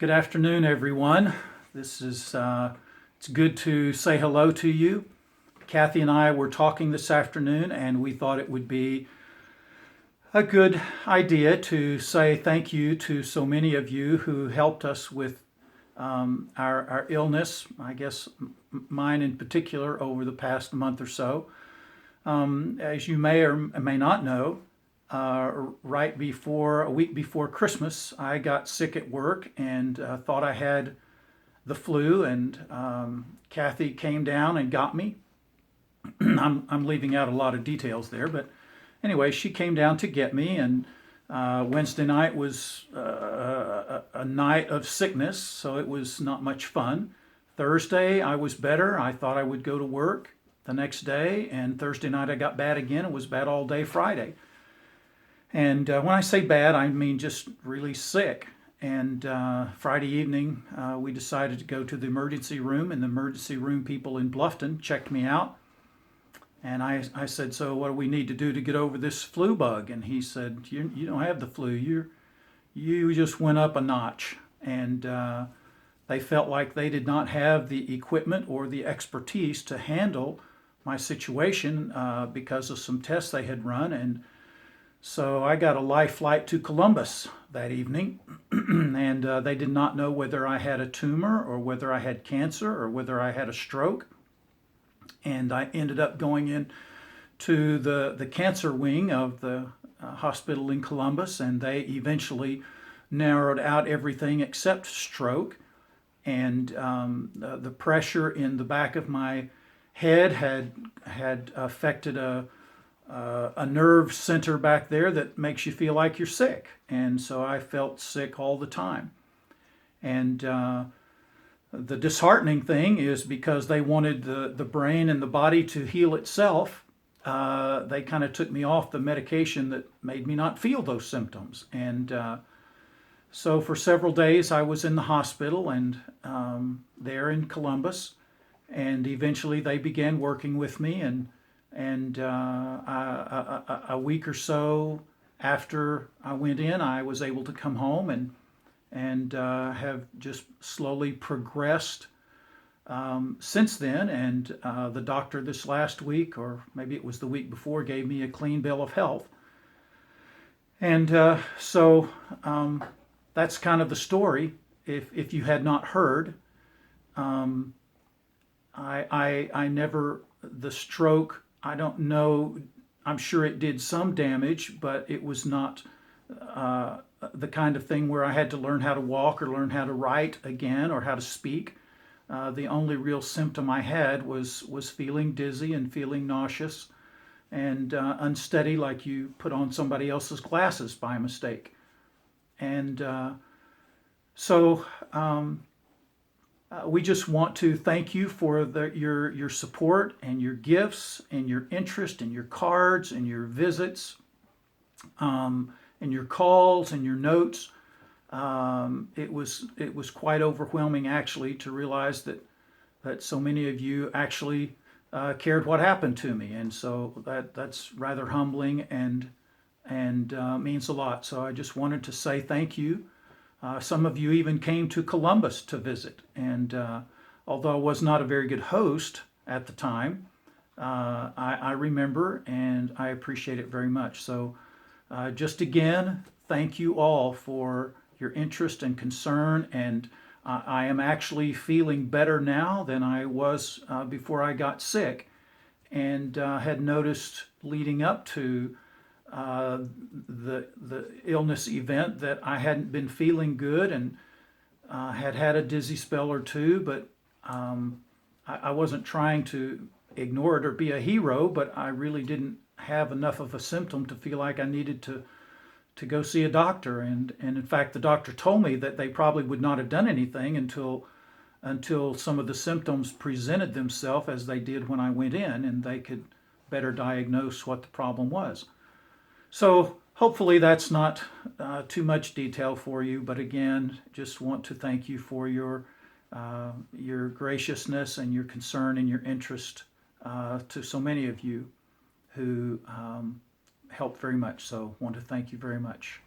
Good afternoon, everyone. It's good to say hello to you. Kathy and I were talking this afternoon, and we thought it would be a good idea to say thank you to so many of you who helped us with our illness. I guess mine in particular over the past month or so. As you may or may not know, a week before Christmas, I got sick at work and thought I had the flu, and Kathy came down and got me. I'm leaving out a lot of details there, but anyway, she came down to get me, and Wednesday night was a night of sickness, so it was not much fun. Thursday, I was better. I thought I would go to work the next day, and Thursday night I got bad again. It was bad all day Friday. And when I say bad, I mean just really sick. And Friday evening, we decided to go to the emergency room, and the emergency room people in Bluffton checked me out. And I said, so what do we need to do to get over this flu bug? And he said, you don't have the flu. You just went up a notch. And they felt like they did not have the equipment or the expertise to handle my situation because of some tests they had run. And so I got a live flight to Columbus that evening, and they did not know whether I had a tumor or whether I had cancer or whether I had a stroke. And I ended up going in to the cancer wing of the hospital in Columbus, and they eventually narrowed out everything except stroke. And the pressure in the back of my head had affected a nerve center back there that makes you feel like you're sick. And so I felt sick all the time. And the disheartening thing is because they wanted the brain and the body to heal itself, they kind of took me off the medication that made me not feel those symptoms. And so for several days I was in the hospital and there in Columbus. And eventually they began working with me, and a week or so after I went in, I was able to come home and have just slowly progressed since then. And the doctor this last week, or maybe it was the week before, gave me a clean bill of health. And so that's kind of the story. If you had not heard, I never, the stroke, I don't know, I'm sure it did some damage, but it was not the kind of thing where I had to learn how to walk or learn how to write again or how to speak. The only real symptom I had was feeling dizzy and feeling nauseous and unsteady, like you put on somebody else's glasses by mistake. And so we just want to thank you for your support and your gifts and your interest and your cards and your visits and your calls and your notes. It was quite overwhelming actually to realize that so many of you actually cared what happened to me, and so that's rather humbling and means a lot. So I just wanted to say thank you. Some of you even came to Columbus to visit, and although I was not a very good host at the time, I remember and I appreciate it very much. So just again, thank you all for your interest and concern, and I am actually feeling better now than I was before I got sick, and had noticed leading up to the illness event that I hadn't been feeling good and had a dizzy spell or two, but I wasn't trying to ignore it or be a hero, but I really didn't have enough of a symptom to feel like I needed to go see a doctor. And in fact, the doctor told me that they probably would not have done anything until some of the symptoms presented themselves as they did when I went in, and they could better diagnose what the problem was. So hopefully that's not too much detail for you, but again, just want to thank you for your graciousness and your concern and your interest to so many of you who helped very much. So want to thank you very much.